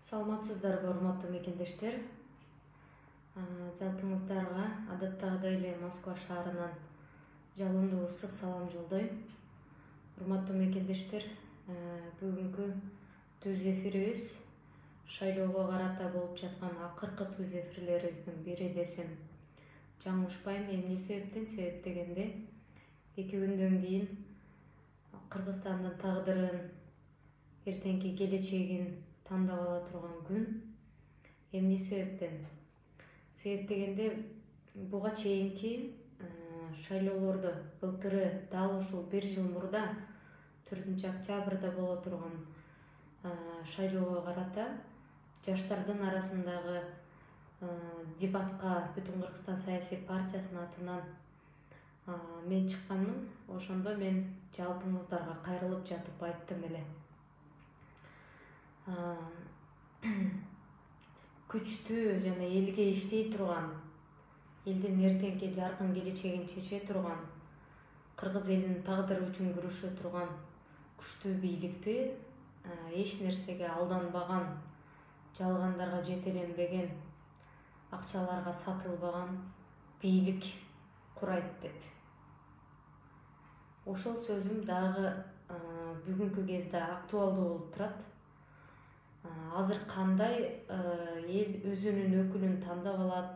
Саламатсыздарбы, урматтуу мекендештер. Жалпыңыздарга адаттагыдай эле Москва шаарынан жалындуу ысык салам жолдойм. Урматтуу мекендештер, бүгүнкү түз эфирибиз шайлоого карата болуп жаткан акыркы түз эфирлерибиздин бири десем жаңылышпайм. Эмне себептен? Себеп дегенде 2 күндөн кийин Кыргызстандын тагдырын, эртеңки келечегин тандап ала турган күн. Эмне себептен? Себеп дегенде буга чейинки шайлоолорду былтыры дал ушул 1 жыл мурда 4-октябрда боло турган шайлоого карата жаштардын арасындагы дебатка Бүтүн Кыргызстан саясий партиясынын атынан мен чыкканмын. Ошондо мен жалпыңыздарга кайрылып жатып айттым эле. Күчтүү жана элге иштей турган, элдин эртеңки жаркын келечегин чече турган, кыргыз элинин тагдыры үчүн күрөшө турган күчтүү бийликти эч нерсеге алданбаган, жалгандарга жетеленбеген, акчаларга сатылбаган бийлик курайт деп. Ошол сөзүм дагы бүгүнкү кезде актуалдуу болуп турат. Азыр кандай эл өзүнүн өкүлүн тандап алат,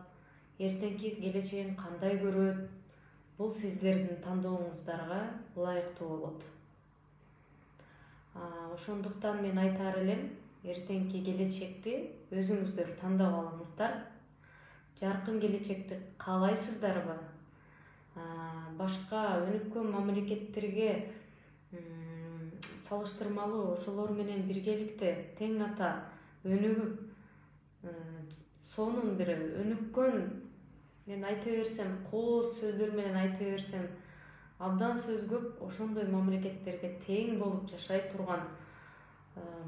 эртеңки келечегин кандай көрөт, бул сиздердин тандооңуздарга ылайыктуу болот. Ошондуктан мен айтаар элем, эртеңки келечекти өзүңүздөр тандап алыңыздар. Жаркын келечекти каалайсыздарбы? Башка өнүккөн мамлекеттерге салыштырмалуу ошолор менен биргеликте тең ата өнүгүп, сонун бир өнүккөн, мен айта берсем, кооз сөздөр менен айта берсем, абдан сөз көп, ошондой мамлекеттерге тең болуп жашай турган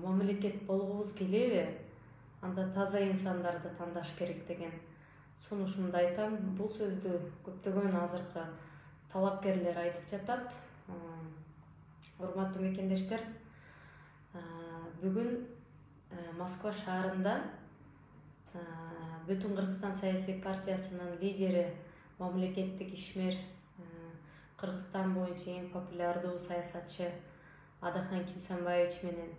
мамлекет болгубуз келеби? Анда таза инсандарды тандаш керек деген сунушумду айтам. Бул сөздү көптөгөн азыркы талапкерлер айтып жатат. Урматтуу мекендештер, бүгүн Москва шаарында Бүтүн Кыргызстан саясий партиясынын лидери, мамлекеттик ишмер, Кыргызстан боюнча эң популярдуу саясатчы Адахан Кимсанбаевич менен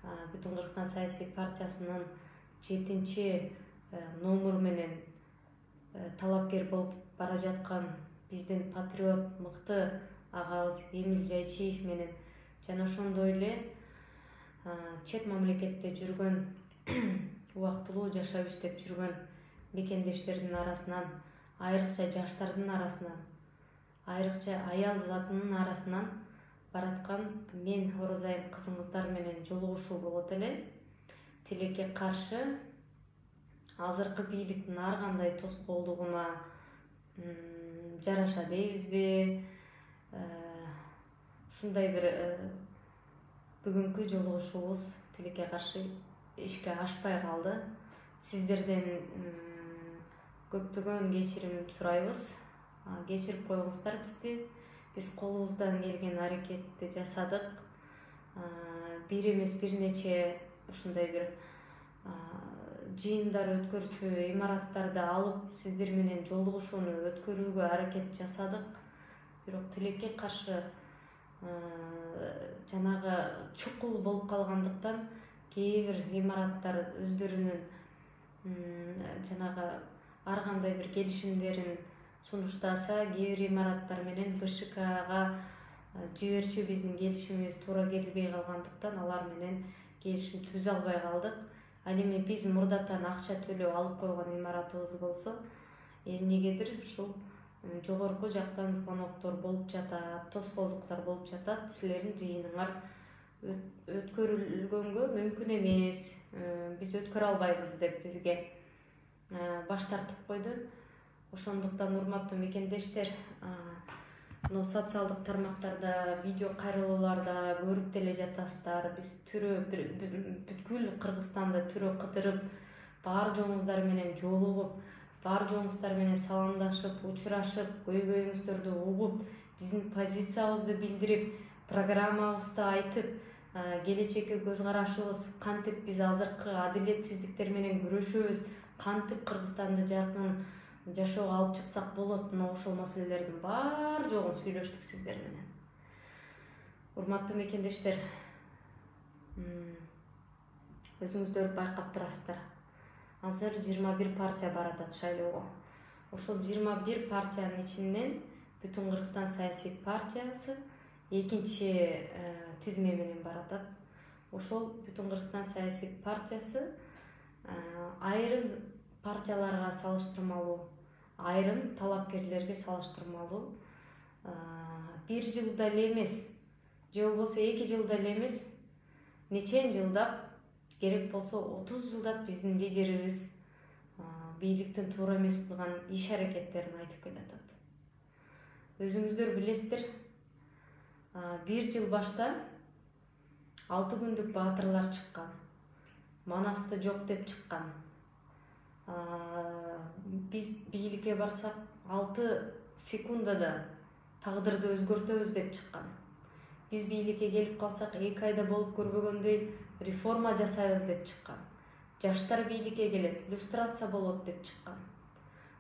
Бүтүн Кыргызстан саясий партиясынын 7-чи номер менен талапкер болуп бара жаткан биздин патриот мыкты агабыз Эмиль Жайчиев менен жана ошондой эле чет мамлекетте жүргөн, убактылуу жашап иштеп жүргөн мекендештердин арасынан, айрыкча жаштардын арасынан, айрыкча аял затынын арасынан бараткан мен Орозайым кызыңыздар менен жолугушуу болот эле. Тилекке каршы азыркы бийликтин ар кандай тоскоолдугуна жараша дейбизби? Ушундай бир бүгүнкү жолугушуубуз тилекке каршы ишке ашпай калды. Сиздерден көптөгөн кечирим сурайбыз. Кечирип коюңуздар бизди. Биз колубуздан келген аракетти жасадык. Бир эмес бир нече ушундай бир жыйындар өткөрчү, имараттарды алып сиздер менен жолугушууну өткөрүүгө аракет жасадык. Бирок тилекке каршы жанагы чукул болуп калгандыктан кээ бир имараттар өздөрүнүн жанагы ар кандай бир келишимдерин сунуштаса, кээ бир имараттар менен БШКга жиберчү биздин келишимибиз туура келбей калгандыктан алар менен келишим түзө албай калдык. Ал эми биз мурдатан акча төлөп алып койгон имаратыбыз болсо, эмнегедир ушул жогорку жактан звоноктор болуп жатат, тоскоолдуктар болуп жатат. Силердин жыйыныңар өткөрүлгөнгө мүмкүн эмес, биз өткөрө албайбыз деп бизге баш тартып койду. Ошондуктан урматтуу мекендештер, социалдык тармактарда, видео кайрылууларда көрүп деле жатасыздар. Биз бүткүл Кыргызстанды түрө кыдырып, бар жоңуздар менен жолугуп, бар жоңуздар менен саламдашып, учурашып, көйгөйүңүздөрдү угуп, биздин позициябызды билдирип, программабызды айтып, келечекке көз карашыбыз, кантип биз азыркы адилетсиздиктер менен күрөшөбүз, кантип Кыргызстанды жаркын жашоого алып чыксак болот, мына ошол маселелердин баар жогун сүйлөштүк сиздер менен. Урматтуу мекендештер, өзүңүздөр байкап турасыздар. Азыр 21 партия баратат шайлоого. Ошол 21 партиянын ичинен Бүтүн Кыргызстан саясий партиясы экинчи тизме менен баратат. Ошол Бүтүн Кыргызстан саясий партиясы айрым партияларга салыштырмалуу, айрым талапкерлерге салыштырмалуу 1 жылда эле эмес, же болбосо 2 жылда эле эмес, нечен жылдап, керек болсо 30 жылдап биздин лидерибиз бийликтин туура эмес кылган иш-аракеттерин айтып келатат. Өзүңүздөр билесиздер, 1 жыл башта 6 күндүк баатырлар чыккан, Манасты жок деп чыккан. Биз бийликке барсак 6 секундада тагдырды өзгөртөбүз деп чыккан. Биз бийликке келип калсак 2 айда болуп көрбөгөндөй реформа жасайбыз деп чыккан. Жаштар бийликке келет, люстрация болот деп чыккан.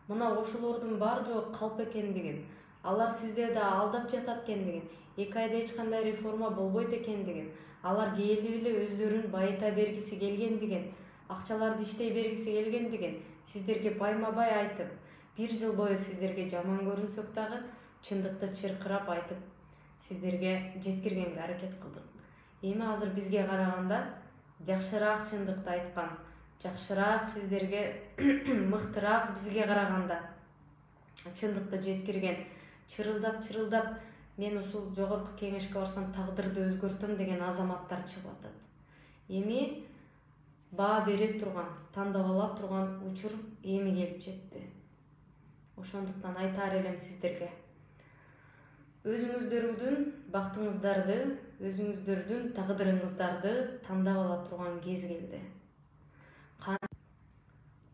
Мына ошолордун бар жогу калп экендигин, алар сиздерди алдап жатат экендигин, 2 айда эч кандай реформа болбойт экендигин, алар келип эле өздөрүн байыта бергиси келгендигин, акчаларды иштей бергиси келгендигин сиздерге байма-бай айтып, 1 жыл бою сиздерге жаман көрүнсөк дагы чындыкты чыркырап айтып, сиздерге жеткиргенге аракет кылдык. Эми азыр бизге караганда жакшыраак чындыкты айткан, жакшыраак сиздерге мыктыраак бизге караганда чындыкты жеткирген, чырылдап мен ушул жогорку кеңешке барсам тагдырды өзгөртөм деген азаматтар чыгып атат. Эми баа бере турган, тандап ала турган учур эми келип жетти. Ошондуктан айтаар элем сиздерге, өзүңүздөрдүн бактыңыздарды, өзүңүздөрдүн тагдырыңыздарды тандап ала турган кез келди.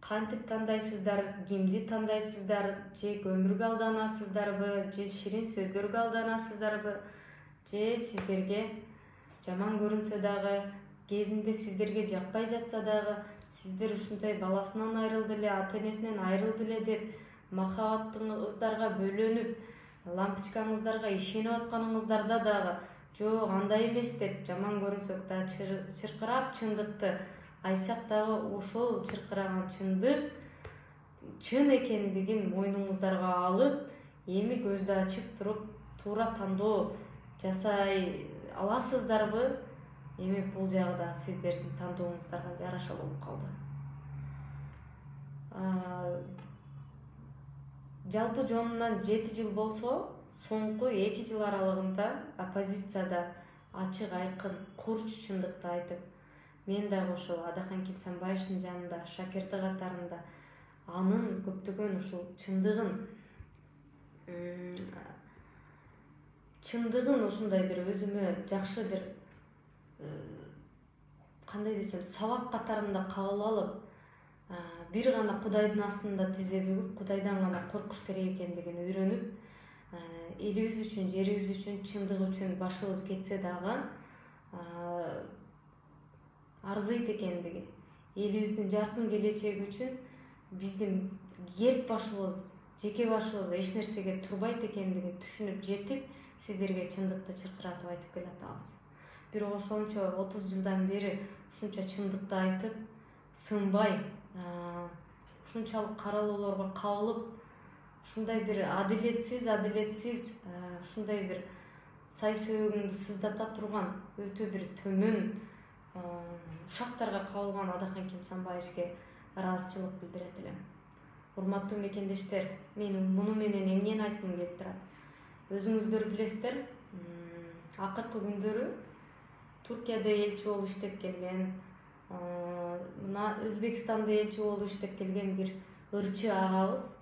Кантип тандайсыздар, кимди тандайсыздар, же өмүргө алданасыздарбы, же ширин сөздөргө алданасыздарбы, же сиздерге жаман көрүнсө дагы, кезинде сиздерге жакпай жатса дагы, сиздер ушундай баласынан айрылды эле, ата-энесинен айрылды эле деп махабатыңыздарга бөлөнүп, лампочкаңыздарга ишенип атканыңыздарда дагы жок андай эмес деп жаман көрүнсөк да чыркырап чындыкты айтсак дагы ошол чыркыраган чындык чын экендигин мойнуңуздарга алып, эми көздү ачып туруп туура тандоо жасай аласыздарбы? Эми бул жагы да сиздердин тандооңуздарга жараша болуп калды. Жалпы жонунан 7 жыл болсо, соңку 2 жыл аралыгында оппозицияда ачык айкын курч чындыкты айтып, мен дагы ошол Адахан Кимсанбаевдин жанында шакирти катарында анын көптөгөн ушул чындыгын ушундай бир өзүмө жакшы бир кандай десем сабак катарында кабыл алып, бир гана Кудайдын астында тизе бүгүп, Кудайдан гана коркуш керек экендигин үйрөнүп, элибиз үчүн, жерибиз үчүн, чындык үчүн башыбыз кетсе дагы арзыйт экендиги, элибиздин жаркын келечеги үчүн биздин эрк башыбыз, жеке башыбыз эч нерсеге турбайт экендигин түшүнүп жетип, сиздерге чындыкты чыркыратып айтып келатабыз. Бирок ошончо 30 жылдан бери ушунча чындыкты айтып, сынбай, ушунчалык кароолоолорго кабылып, ушундай бир адилетсиз, ушундай бир сай сөөгүңдү сыздата турган, өтө бир төмөн ушактарга кабылган Адахан Кимсанбаевге ыраазычылык билдирет элем. Урматтуу мекендештер, мен муну менен эмнени айткым келип турат? Өзүңүздөр билесиздер, акыркы күндөрү Туркияда элчи болуп иштеп келген, мына Өзбекстанда элчи болуп иштеп келген бир ырчы агабыз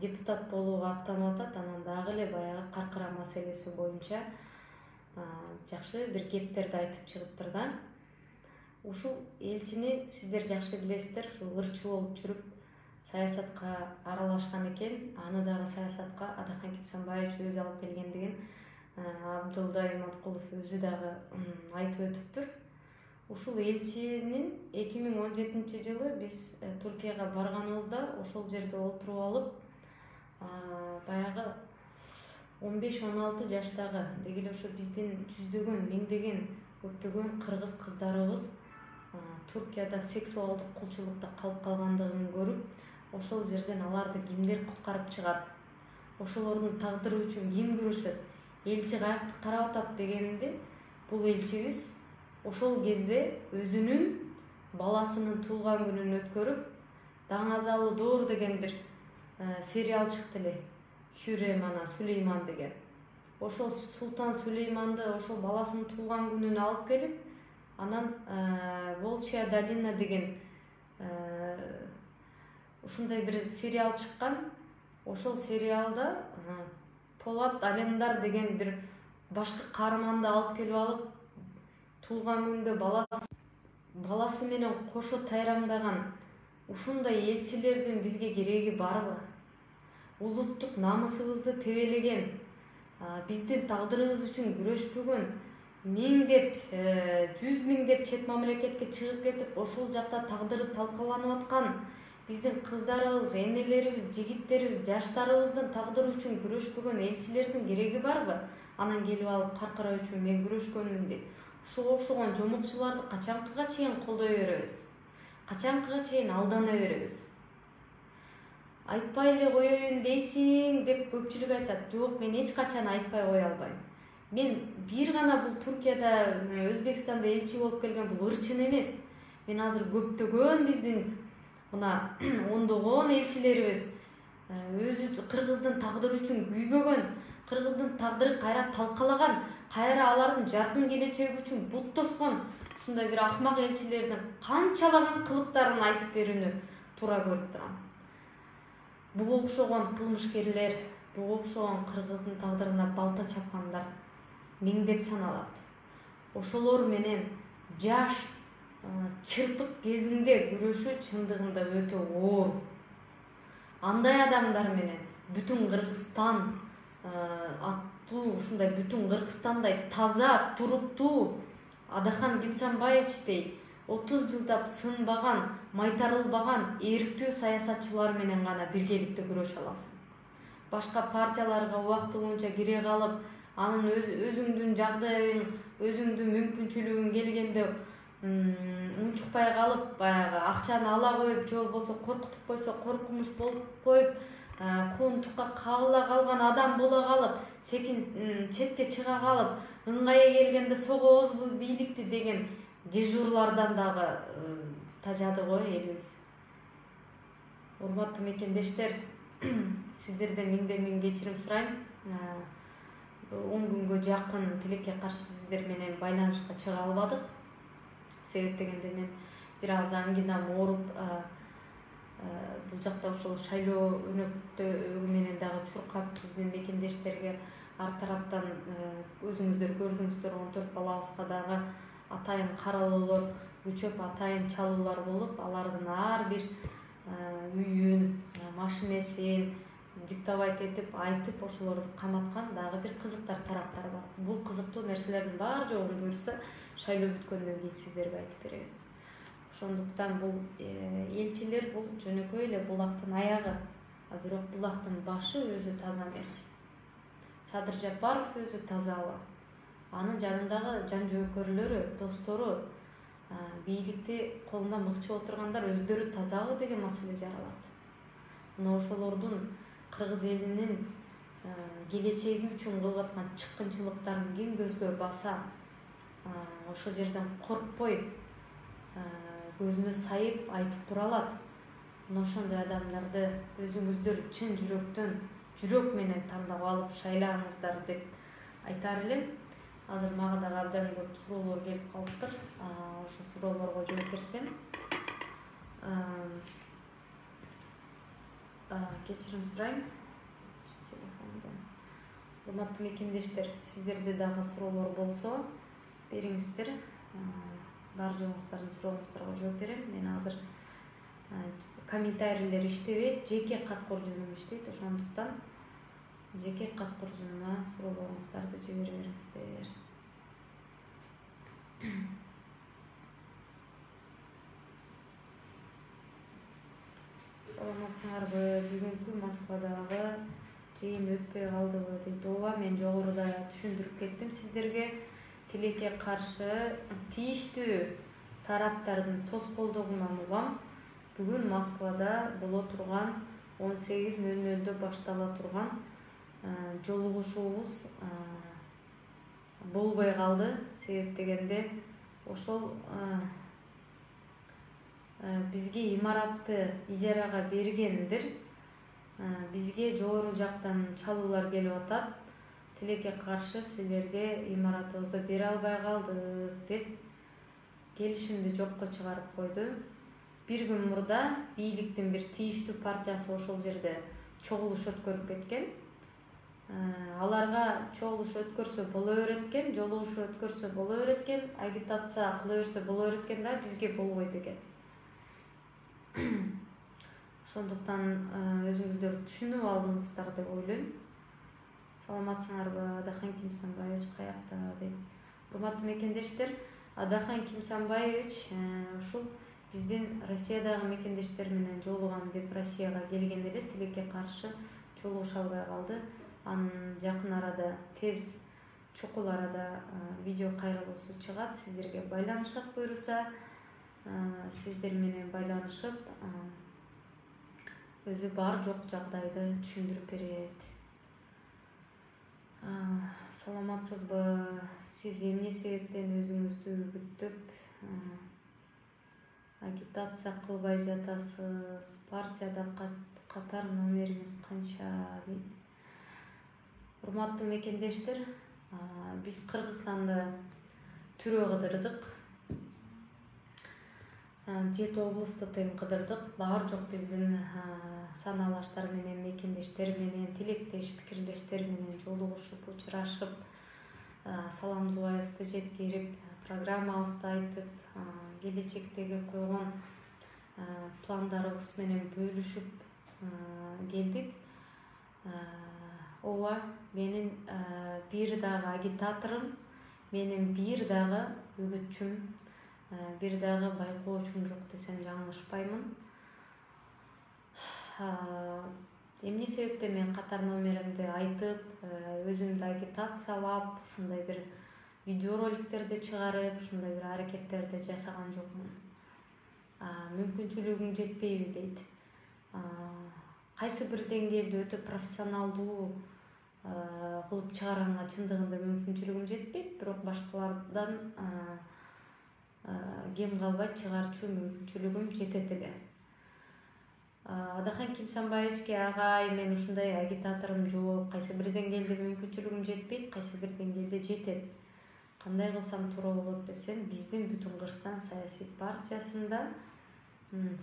депутат болууга аттанып атат. Анан дагы эле баягы каркыра маселеси боюнча жакшы бир кептерди айтып чыгыптыр да. Ушул элчини сиздер жакшы билесиздер, ушул ырчы болуп жүрүп саясатка аралашкан экен. Аны дагы саясатка Адахан Кимсанбаев өзү алып келгендигин Абдылда Иматкулов өзү дагы айтып өтүптүр. Ушул элчинин 2017-жылы биз Туркияга барганыбызда ошол жерде отуруп алып, баягы 15-16 жаштагы деги эле ошо биздин жүздөгөн, миңдеген, көптөгөн кыргыз кыздарыбыз Туркияда сексуалдык кулчулукта калып калгандыгын көрүп, ошол жерден аларды кимдер куткарып чыгат, ошолордун тагдыры үчүн ким күрөшөт, элчи каякты карап атат дегенде, бул элчибиз ошол кезде өзүнүн баласынын туулган күнүн өткөрүп, Даңазалы Доор деген бир сериал чыкты эле. Хюррем анан Сулейман деген. Ошол Султан Сулейманды ошол баласынын туулган күнүнө алып келип, анан Волчья долина деген ушундай бир сериал чыккан. Ошол сериалда Полат Алемдар деген бир башкы каарманды алып келип алып, туулган күндө баласы менен кошо тайрамдаган ушундай элчилердин бизге кереги барбы? Улуттук намысыбызды тебелеген, биздин тагдырыбыз үчүн күрөшпөгөн, миңдеп, 100 миңдеп чет мамлекетке чыгып кетип, ошол жакта тагдыры талкаланып аткан биздин кыздарыбыз, энелерибиз, жигиттерибиз, жаштарыбыздын тагдыры үчүн күрөшпөгөн элчилердин кереги барбы? Анан келип алып каркыра үчүн мен күрөшкөнмүн деп. Ушуга окшогон жомокчуларды качанкыга чейин колдой беребиз? Качанкыга чейин алдана беребиз? Айтпай эле коеюн дейсиң деп көпчүлүк айтат. Жок, мен эч качан айтпай кое албайм. Мен бир гана бул Туркияда, Өзбекстанда элчи болуп келген бул ырчын эмес. Мен азыр көптөгөн биздин мына ондогон элчилерибиз өзү кыргыздын тагдыры үчүн күйбөгөн, кыргыздын тагдырын кайра талкалаган, кайра алардын жаркын келечеги үчүн бут тоскон ушундай бир акмак элчилердин канчалаган кылыктарын айтып берүүнү туура көрүп турам. Буга окшогон кылмышкерлер, буга окшогон кыргыздын тагдырына балта чапкандар миңдеп саналат. Ошолор менен жаш чырпык кезинде күрөшүү чындыгында өтө оор. Андай адамдар менен бүтүн Кыргызстан аттуу, ушундай бүтүн Кыргызстандай таза, туруктуу Адахан Кимсанбаевичтей 30 жылдап сынбаган, майтарылбаган эрктүү саясатчылар менен гана биргеликте күрөшө аласың. Башка партияларга убактылуулунча кире калып, анын өзүңдүн жагдайың, өзүңдүн мүмкүнчүлүгүң келгенде унчукпай калып, баягы акчаны ала коюп, же болбосо коркутуп койсо коркунуч болуп коюп, коомдукка кабыла калган адам боло калып, секин четке чыга калып, ыңгайы келгенде согобузбу бийликти деген дежурлардан дагы тажады го элибиз. Урматтуу мекендештер, сиздерден миңден-миң кечирим сурайм. 10 күнгө жакын тилекке каршы сиздер менен байланышка чыга албадык. Себеп дегенде мен бир аз ангинам ооруп, бул жакта ошол шайлоо өнөктөгү менен дагы чуркап, биздин мекендештерге ар тараптан өзүңүздөр көрдүңүздөр, 14 балабызга дагы атайын каралоолор күчөп, атайын чалуулар болуп, алардын ар бир үйүн, машинесин диктовать этип, айтып, ошолорду каматкан дагы бир кызыктар тараптары бар. Бул кызыктуу нерселердин баары жогун буюрса, шайлоо бүткөндөн кийин сиздерге айтып беребиз. Ошондуктан бул элчилер бул жөнөкөй эле булактын аягы, бирок булактын башы өзү таза эмес. Садыр Жапаров өзү тазабы? Анын жанындагы жан жөөкөрлөрү, достору, бийликти колунда мыкчы отургандар өздөрү тазабы деген маселе жаралат. Мына ошолордун кыргыз элинин келечеги үчүн кылып аткан чыккынчылыктарын ким көзгө баса, ошол жерден коркпой, көзүнө сайып айтып тура алат. Мына ошондой адамдарды өзүңүздөр чын жүрөктөн, жүрөк менен тандап алып шайлаңыздар деп айтар элем. Азыр мага дагы абдан көп суроолор келип калыптыр. Ошо суроолорго жооп берсем. Кечирим сурайм. Урматтуу мекендештер, сиздерде дагы суроолор болсо бериңиздер. Бар жоңуңуздардын сурооңуздарга жооп берем. Мен азыр комментарийлер иштебейт, жеке кат коржунум иштейт. Ошондуктан жеке кат куржунума суроолоруңуздарды жибере бериңиздер. Саламатсыңарбы? Бүгүнкү Москвадагы жыйын өтпөй калдыбы дейт. Ооба, мен жогоруда түшүндүрүп кеттим сиздерге. Тилекке каршы тийиштүү тараптардын тоскоолдугунан улам бүгүн Москвада боло турган 18:00 баштала турган жолугушуубуз болбой калды. Себеп дегенде ошол бизге имаратты ижарага бергендир. Бизге жогору жактан чалуулар келип атат. Тилекке каршы силерге имаратыбызды бере албай калдык деп келишимди жокко чыгарып койду. Bir gün murda бийликтин бир тийиштүү партиясы ошол жерде чогулуш өткөрүп кеткен. Аларга чогулуш өткөрсө боло береткен, жолугуш өткөрсө боло береткен, агитация кыла берсе боло береткен да бизге болбойт экен. Ошондуктан өзүңүздөр түшүнүп алдыңыздар деп ойлойм. Саламатсыңарбы? Адахан Кимсанбаевич каякта дейт. Урматтуу мекендештер, Адахан Кимсанбаевич ушул биздин Россиядагы мекендештер менен жолугам деп Россияга келген эле, тилекке каршы жолугуша албай калды. Анын жакын арада, тез чукул арада видео кайрылуусу чыгат. Сиздерге байланышат буйруса, сиздер менен байланышып, өзү бар жок жагдайды түшүндүрүп берет. Саламатсызбы? Сиз эмне себептен өзүңүздү үгүттөп агитация кылбай жатасыз? Партияда катар номериңиз канча дейт. Урматтуу мекендештер, биз Кыргызстанда түрө кыдырдык. 7 облусту тең кыдырдык. Бар жок биздин санаалаштар менен, мекендештер менен, тилектеш, пикирлештер менен жолугушуп, учурашып, саламдубайыбызды жеткирип, программабызды айтып, келечектеги койгон пландарыбыз менен бөлүшүп келдик. Ооба, менин бир дагы агитаторум, менин бир дагы үгүтчүм, бир дагы байкоочум жок десем жаңылышпаймын. Эмне себептен мен катар номеримди айтып, өзүмдү агитациялап, ушундай бир видеороликтерди чыгарып, ушундай бир аракеттерди жасаган жокмун. Мүмкүнчүлүгүм жетпейби дейт. Кайсы бир деңгээлде өтө профессионалдуу кылып чыгарганга чындыгында мүмкүнчүлүгүм жетпейт, бирок башкалардан кем калбай чыгарчу мүмкүнчүлүгүм жетет эле. Адахан Кимсанбаевичке агай, мен ушундай агитаторум жок, кайсы бир деңгээлде мүмкүнчүлүгүм жетпейт, кайсы бир деңгээлде жетет. Кандай кылсам туура болот десем, биздин Бүтүн Кыргызстан саясий партиясында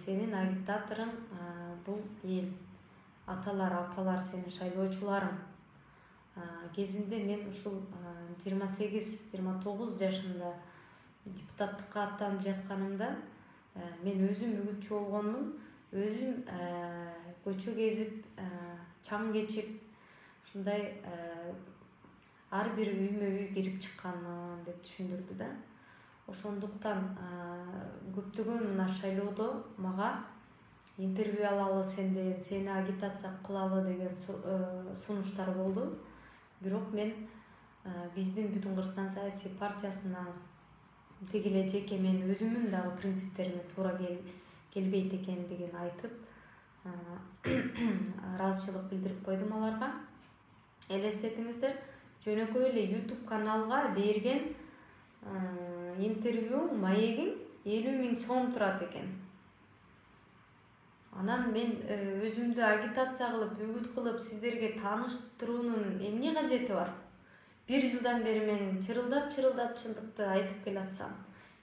сенин агитаторуң бул эл. Аталар, апалар, сени шайлоочуларың. Кезинде мен ушул 28-29 жашымда депутаттыкка аттанып жатканымда мен өзүм үгүтчү болгонмун. Өзүм көчө кезип, чаң кечип, ушундай ар бир үймө үй кирип чыкканмын деп түшүндүрдү да. Ошондуктан көптөгөн мына шайлоодо мага интервью алалы сени агитация кылалы деген сунуштар болду. Бирок мен биздин Бүтүн Кыргызстан саясий партиясына деги эле жеке мен өзүмдүн дагы принциптериме туура келбейт экендигин айтып, ыраазычылык билдирип койдум аларга. Элестетиңиздер, жөнөкөй эле YouTube каналга берген интервью маегиң 50 000 сом турат экен. Анан мен өзүмдү агитация кылып, үгүт кылып, сиздерге тааныштыруунун эмне кажети бар? 1 жылдан бери мен чырылдап чындыкты айтып келатсам,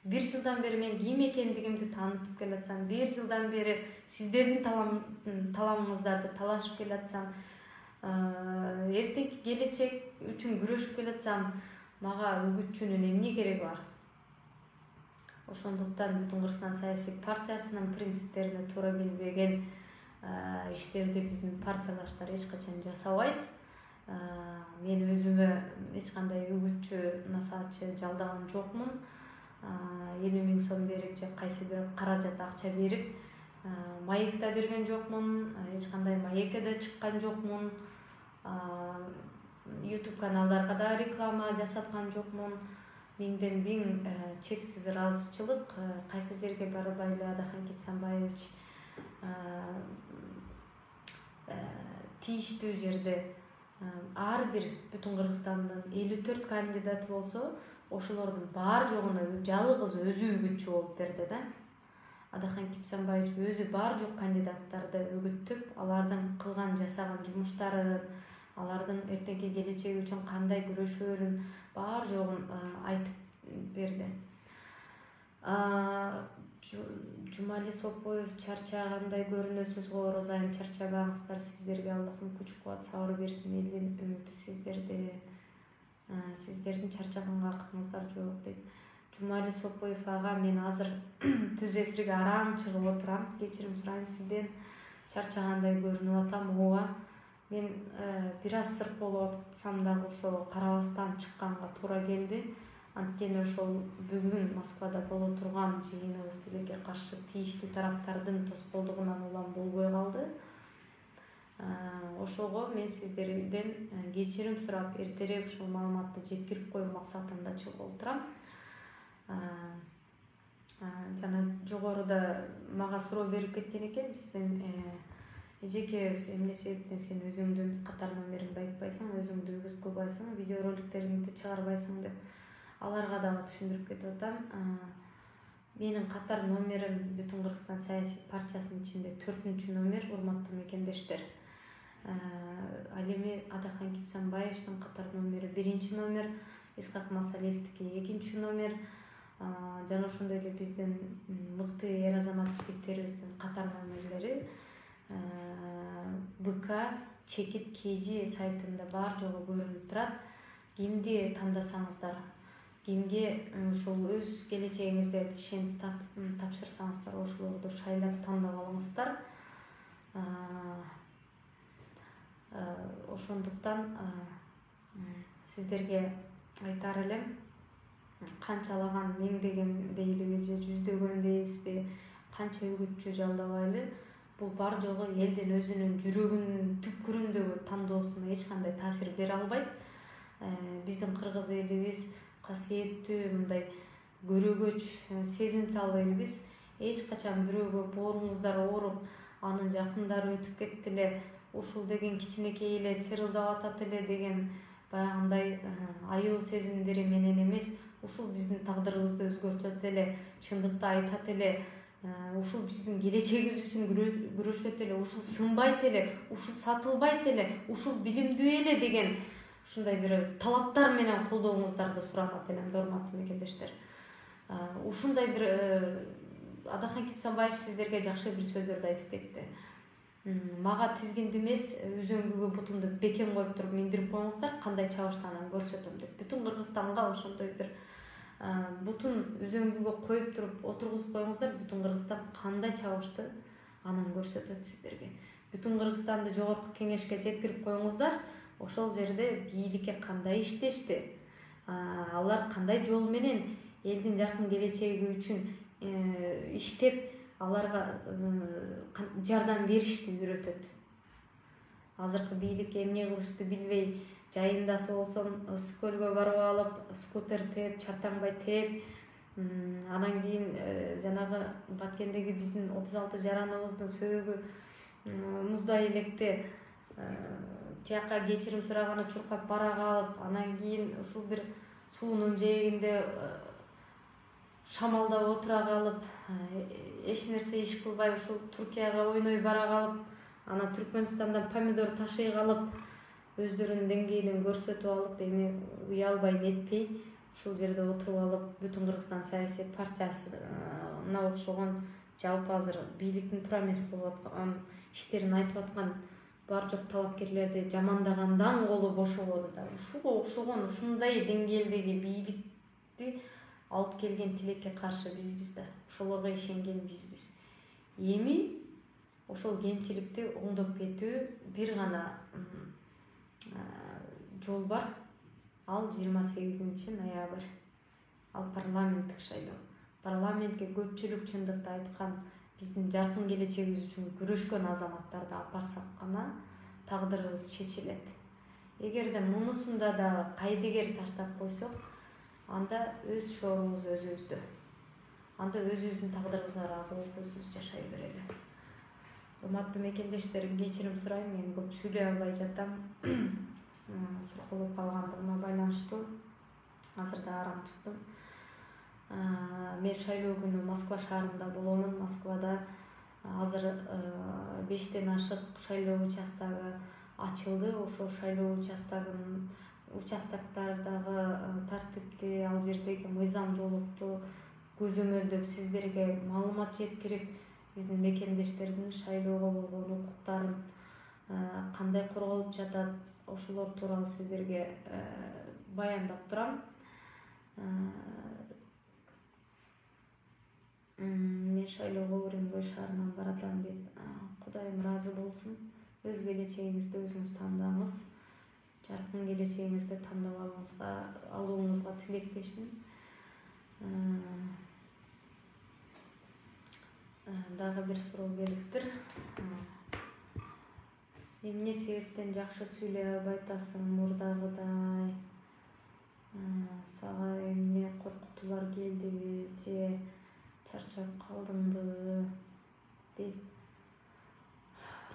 1 жылдан бери мен ким экендигимди таанытып келатсам, 1 жылдан бери сиздердин таламыңыздарды талашып келатсам, эртеңки келечек үчүн күрөшүп келатсам, мага үгүтчүнүн эмне кереги бар? Ошондуктан Бүтүн Кыргызстан саясий партиясынын принциптерине туура келбеген иштерди биздин партиялаштар эч качан жасабайт. Мен өзүмө эч кандай үгүтчү, насаатчы жалдаган жокмун. 50 миң сом берип же кайсы бир каражат акча берип маек да берген жокмун, эч кандай маекке да чыккан жокмун. YouTube каналдарга да реклама жасаткан жокмун. Миңден миң чексиз ыраазычылык. Кайсы жерге барбай эле Адахан Кипсанбаевич тийиштүү жерде ар бир бүтүн Кыргызстандын 54 кандидаты болсо, ошолордун баары жогуна жалгыз өзү үгүтчү болуп берди да. Адахан Кипсанбаевич өзү баары жок кандидаттарды үгүттөп, алардын кылган жасаган жумуштарын, алардын эртеңки келечеги үчүн кандай күрөшөөрүн баары жогун айтып берди. Жумали Сопоев чарчагандай көрүнөсүз го, Орозо айым, чарчабаңыздар, сиздерге Аллахым күч кубат сабыр берсин, элдин үмүтү сиздерде. Сиздердин чарчаганга акыңыздар жок дейт. Жумали Сопоев ага, мен азыр түз эфирге араң чыгып отурам. Кечирим сурайм сизден. Чарчагандай көрүнүп атам. Ооба. Мен бир аз сырт болуп атсам дагы ошо карабастан чыкканга туура келди. Анткени ошол бүгүн Москвада боло турган жыйыныбыз тилекке каршы тийиштүү тараптардын тоскоолдугунан улам болбой калды. Ошого мен сиздерден кечирим сурап, эртерээк ушул маалыматты жеткирип коюу максатында чыгып отурам. Жана жогоруда мага суроо берип кеткен экен, бизден эжекебиз эмне себептен сен өзүңдүн катар номериңди айтпайсың, өзүңдү үгүткүлбайсың, видеороликтериңди чыгарбайсың деп аларга дагы түшүндүрүп кетип атам. Менин катар номерим Бүтүн Кыргызстан саясий партиясынын ичинде 4-чү номер, урматтуу мекендештер. Ал эми Адахан Кипсанбаевичтин катар номери 1-чү номер, Исхак Масалиевдики 2-чү номер. Жана ошондой эле биздин мыкты эр азамат жигиттерибиздин катар номерлери БК Чекит КЖ сайтында бар жогу көрүнүп турат. Кимди тандасаңыздар, кимге ушул өз келечегиңизде ишенип тапшырсаңыздар, ошолорду шайлап тандап алыңыздар. Ошондуктан сиздерге айтар элем, канчалаган миңдеген дейлиби же жүздөгөн дейбизби, канча үгүтчү жалдабайлы, бул бар жогу элдин өзүнүн жүрөгүнүн түпкүрүндөгү тандоосуна эч кандай таасир бере албайт. Биздин кыргыз элибиз касиеттүү, мындай көрөгөч, сезимтал элбиз. Эч качан бирөөгө бооруңуздар ооруп, анын жакындары өтүп кетти эле, ушул деген кичинекей эле чырылдап атат эле деген баягындай аяоо сезимдери менен эмес, ушул биздин тагдырыбызды өзгөртөт эле, чындыкты айтат эле, ушул биздин келечегибиз үчүн күрөшөт эле, ушул сынбайт эле, ушул сатылбайт эле, ушул билимдүү эле деген ушундай бир талаптар менен колдооңуздарды суранат элем, урматтуу мекендештер. Ушундай бир Адахан Кипсанбаевич сиздерге жакшы бир сөздөрдү айтып кетти. Мага тизгинди эмес, үзөңгүгө бутумду бекем коюп туруп миндирип коюңуздар, кандай чабыштанын көрсөтөм деп. Бүтүн Кыргызстанга ошондой бир бутун үзөңгүгө коюп туруп отургузуп коюңуздар, бүтүн Кыргызстан кандай чабышты анын көрсөтөт сиздерге. Бүтүн Кыргызстанды жогорку кеңешке жеткирип коюңуздар, ошол жерде бийликке кандай иштешти, алар кандай жол менен элдин жакын келечеги үчүн иштеп, аларга жардам беришти үйрөтөт. Азыркы бийлик эмне кылышты билбей, жайындасы болсом ысык көлгө барып алып, скутер тээп, чартаңбай тээп, анан кийин жанагы Баткендеги биздин 36 жараныбыздын сөөгү муздай электе тияка кечирим сураганы чуркап бара калып, анан кийин ушул бир суунун жээгинде шамалдап отура калып, эч нерсе иш кылбай ушул Туркияга ойной бара калып, анан Түркмөнстандан помидор ташый калып, өздөрүнүн деңгээлин көрсөтүп алып, эми уялбай нетпей ушул жерде отуруп алып, Бүтүн Кыргызстан саясий партиясына окшогон жалпы азыр бийликтин туура эмес кылып аткан иштерин айтып аткан бар жок талапкерлерди жамандагандан колу бошободу да. Ушуга окшогон ушундай деңгээлдеги бийликти алып келген тилекке каршы бизбиз да, ошолорго ишенген бизбиз. Эми ошол кемчиликти оңдоп кетүү бир гана жол бар. Ал 28-ноябрь. Ал парламенттик шайлоо. Парламентке көпчүлүк чындыкты айткан, биздин жаркын келечегибиз үчүн күрөшкөн азаматтарды алып барсак гана тагдырыбыз чечилет. Эгерде мунусунда дагы кайдыгер таштап койсок, анда өз шоорубуз өзүбүздө. Анда өзүбүздүн тагдырыбызга ыраазы болуп өзүбүз жашай берели. Урматтуу мекендештер, кечирим сурайм, мен көп сүйлөй албай жатам. Суркулуп калгандыгыма байланыштуу. Азыр да арам чыктым. Мен шайлоо күнү Москва шаарында боломун. Москвада азыр 5тен ашык шайлоо участогу ачылды. Ошол шайлоо участоктардагы тартипти, ал жердеги мыйзамдуулукту көзөмөлдөп сиздерге маалымат жеткирип, биздин мекендештердин шайлоого болгон укуктарын кандай корголуп жатат, ошолор тууралуу сиздерге баяндап турам. Мен шайлоого Өрөнгөй шаарынан баратам дейт. Кудайым ыраазы болсун. Өз келечегиңизди өзүңүз тандаңыз. Жаркын келечегиңизди тандап алууңузга тилектешмин. Дагы бир суроо келиптир. Эмне себептен жакшы сүйлөй албай атасың мурдагыдай? Сага эмне коркутуулар келдиби же чарчап калдыңбы дейт.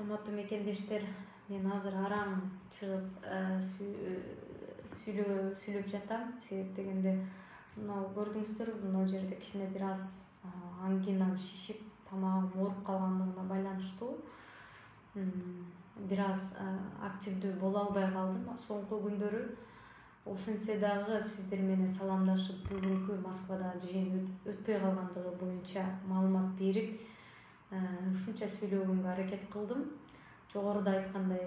Урматтуу мекендештер, мен азыр араң чыгып сүйлөп жатам. Себеп дегенде, мына көрдүңүздөр, мына жерде кичине бир аз ангинам шишип, тамагым ооруп калгандыгына байланыштуу. Бир аз активдүү боло албай калдым соңку күндөрү. Ошентсе дагы сиздер менен саламдашып, бүгүнкү Москвада жыйын өтпөй калгандыгы боюнча маалымат берип, ушунча сүйлөгөнгө аракет кылдым. Жогоруда айткандай,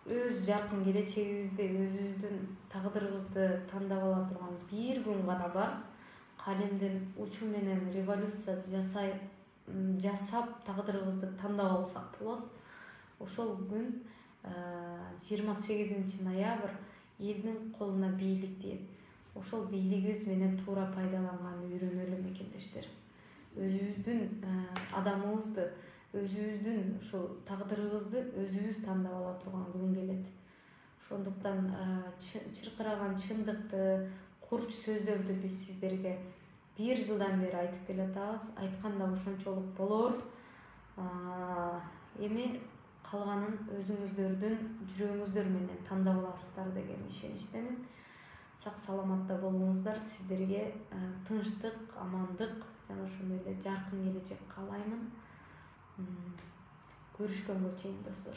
өз жаркын келечегибизди, өзүбүздүн тагдырыбызды тандап ала турган бир күн гана бар. Калемдин учу менен революция жасап тагдырыбызды тандап алсак болот. Ошол күн 28-ноябрь элдин колуна бийлик тиет. Ошол бийлигибиз менен туура пайдаланганды үйрөнөлү мекендештер. Өзүбүздүн адамыбызды, өзүбүздүн ушул тагдырыбызды өзүбүз тандап ала турган күн келет. Ошондуктан чыркыраган чындыкты, курч сөздөрдү биз сиздерге 1 жылдан бери айтып келатабыз. Айтканда ошончолук болор. Эми калганын өзүңүздөрдүн жүрөгүңүздөр менен тандап аласыздар деген ишеничтемин. Сак саламатта болуңуздар. Сиздерге тынчтык, амандык жана ошондой эле жаркын келечек каалаймын. Көрүшкөнгө чейин достор.